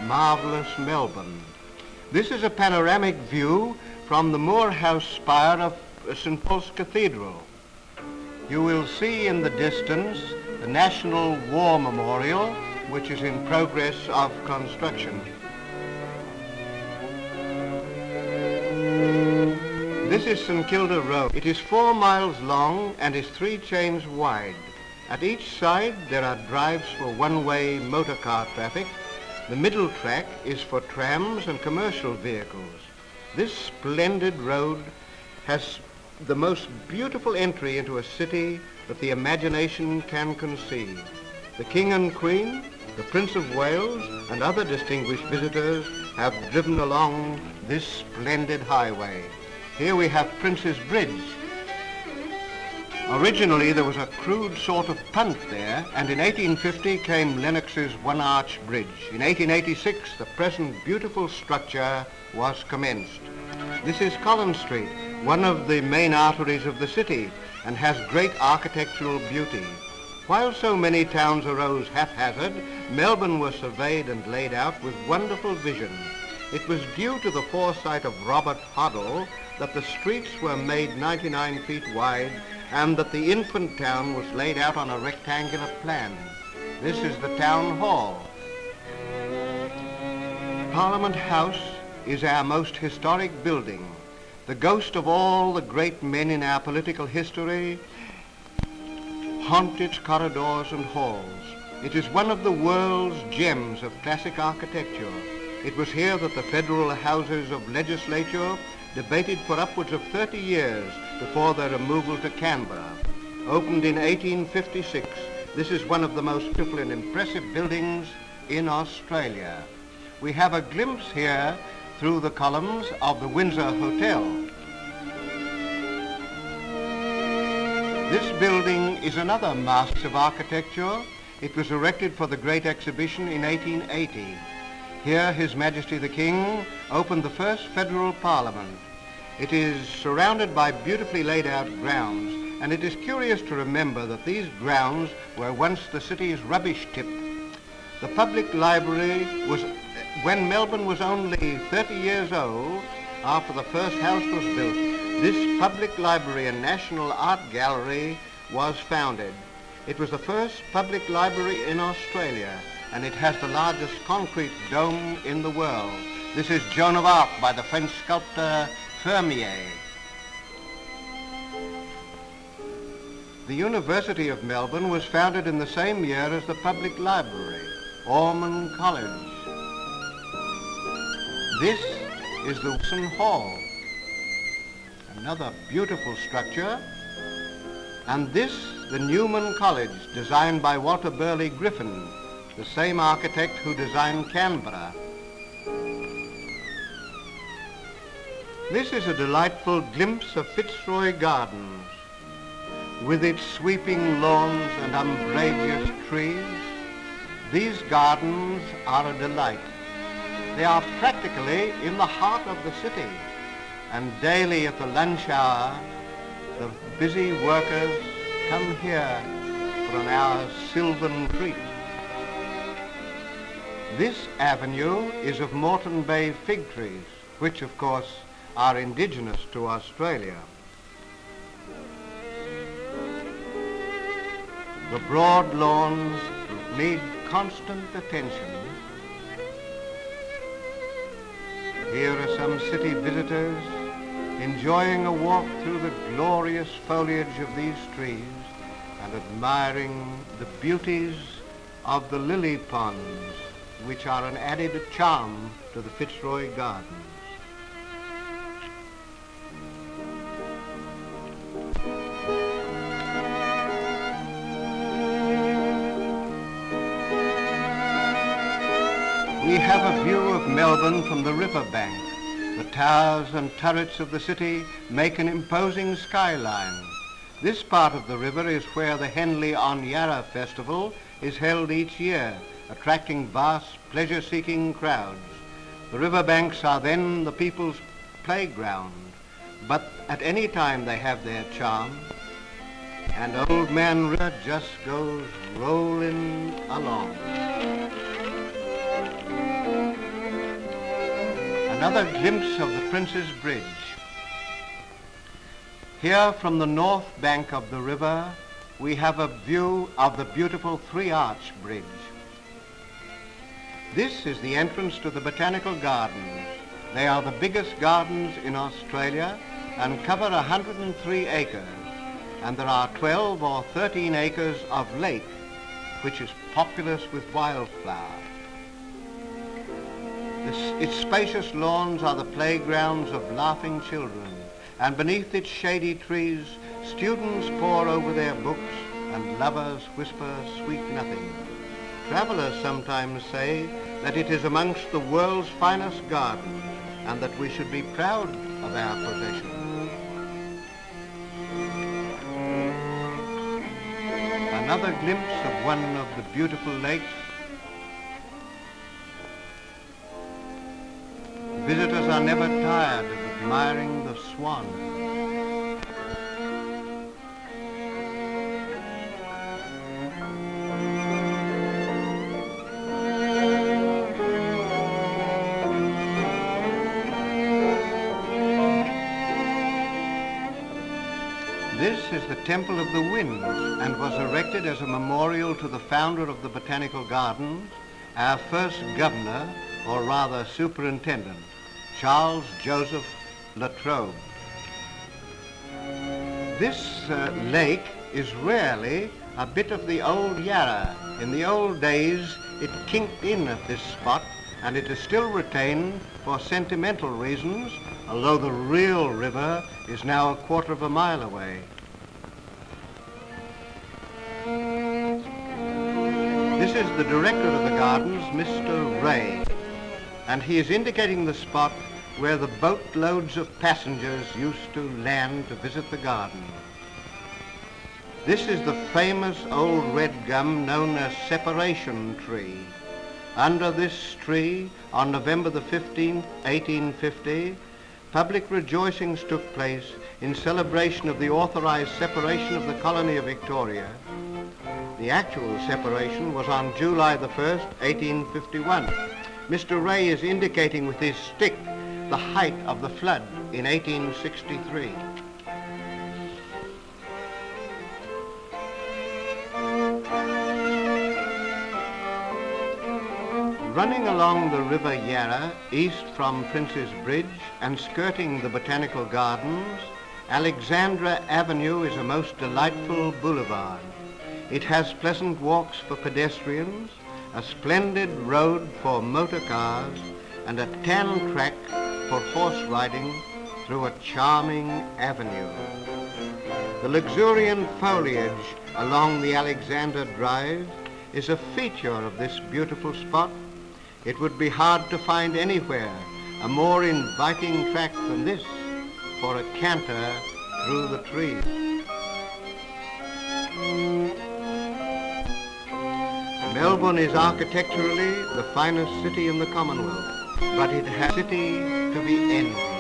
marvellous Melbourne. This is a panoramic view from the Moor House spire of St Paul's Cathedral. You will see in the distance the National War Memorial, which is in progress of construction. This is St Kilda Road. It is 4 miles long and is 3 chains wide. At each side there are drives for one-way motor car traffic. The middle track is for trams and commercial vehicles. This splendid road has the most beautiful entry into a city that the imagination can conceive. The King and Queen, the Prince of Wales, and other distinguished visitors have driven along this splendid highway. Here we have Prince's Bridge. Originally there was a crude sort of punt there, and in 1850 came Lennox's one-arch bridge. In 1886 the present beautiful structure was commenced. This is Collins Street, one of the main arteries of the city, and has great architectural beauty. While so many towns arose haphazard, Melbourne was surveyed and laid out with wonderful vision. It was due to the foresight of Robert Hoddle that the streets were made 99 feet wide and that the infant town was laid out on a rectangular plan. This is the Town Hall. Parliament House is our most historic building. The ghost of all the great men in our political history haunt its corridors and halls. It is one of the world's gems of classic architecture. It was here that the federal houses of legislature debated for upwards of 30 years before their removal to Canberra. Opened in 1856, this is one of the most beautiful and impressive buildings in Australia. We have a glimpse here through the columns of the Windsor Hotel. This building is another masterpiece of architecture. It was erected for the Great Exhibition in 1880. Here His Majesty the King opened the first federal parliament. It is surrounded by beautifully laid out grounds, and it is curious to remember that these grounds were once the city's rubbish tip. The public library was, when Melbourne was only 30 years old, after the first house was built, this public library and National Art Gallery was founded. It was the first public library in Australia, and it has the largest concrete dome in the world. This is Joan of Arc by the French sculptor Vermeer. The University of Melbourne was founded in the same year as the public library, Ormond College. This is the Wilson Hall, another beautiful structure, and this the Newman College, designed by Walter Burley Griffin, the same architect who designed Canberra. This is a delightful glimpse of Fitzroy Gardens, with its sweeping lawns and umbrageous trees. These gardens are a delight. They are practically in the heart of the city, and daily at the lunch hour, the busy workers come here for an hour's sylvan treat. This avenue is of Moreton Bay fig trees, which of course are indigenous to Australia. The broad lawns need constant attention. Here are some city visitors enjoying a walk through the glorious foliage of these trees and admiring the beauties of the lily ponds, which are an added charm to the Fitzroy Gardens. We have a view of Melbourne from the river bank. The towers and turrets of the city make an imposing skyline. This part of the river is where the Henley-on-Yarra festival is held each year, attracting vast pleasure-seeking crowds. The river banks are then the people's playground, but at any time they have their charm, and Old Man River just goes rolling along. Another glimpse of the Prince's Bridge. Here from the north bank of the river, we have a view of the beautiful three-arch bridge. This is the entrance to the Botanical Gardens. They are the biggest gardens in Australia and cover 103 acres, and there are 12 or 13 acres of lake, which is populous with wildflower. Its spacious lawns are the playgrounds of laughing children, and beneath its shady trees, students pore over their books and lovers whisper sweet nothing. Travellers sometimes say that it is amongst the world's finest gardens and that we should be proud of our possession. Another glimpse of one of the beautiful lakes. Visitors are never tired of admiring the swan. This is the Temple of the Winds and was erected as a memorial to the founder of the Botanical Gardens, our first governor, or rather superintendent, Charles Joseph Latrobe. This lake is rarely a bit of the old Yarra. In the old days, it kinked in at this spot, and it is still retained for sentimental reasons, although the real river is now a quarter of a mile away. This is the director of the gardens, Mr. Ray, and he is indicating the spot where the boatloads of passengers used to land to visit the garden. This is the famous old red gum known as Separation Tree. Under this tree, on November the 15th, 1850, public rejoicings took place in celebration of the authorized separation of the colony of Victoria. The actual separation was on July the 1st, 1851. Mr. Ray is indicating with his stick the height of the flood in 1863. Running along the River Yarra, east from Prince's Bridge and skirting the Botanical Gardens, Alexandra Avenue is a most delightful boulevard. It has pleasant walks for pedestrians, a splendid road for motor cars, and a tan track for horse riding through a charming avenue. The luxuriant foliage along the Alexandra Drive is a feature of this beautiful spot. It would be hard to find anywhere a more inviting track than this for a canter through the trees. Melbourne is architecturally the finest city in the Commonwealth, but it has a city to be envied.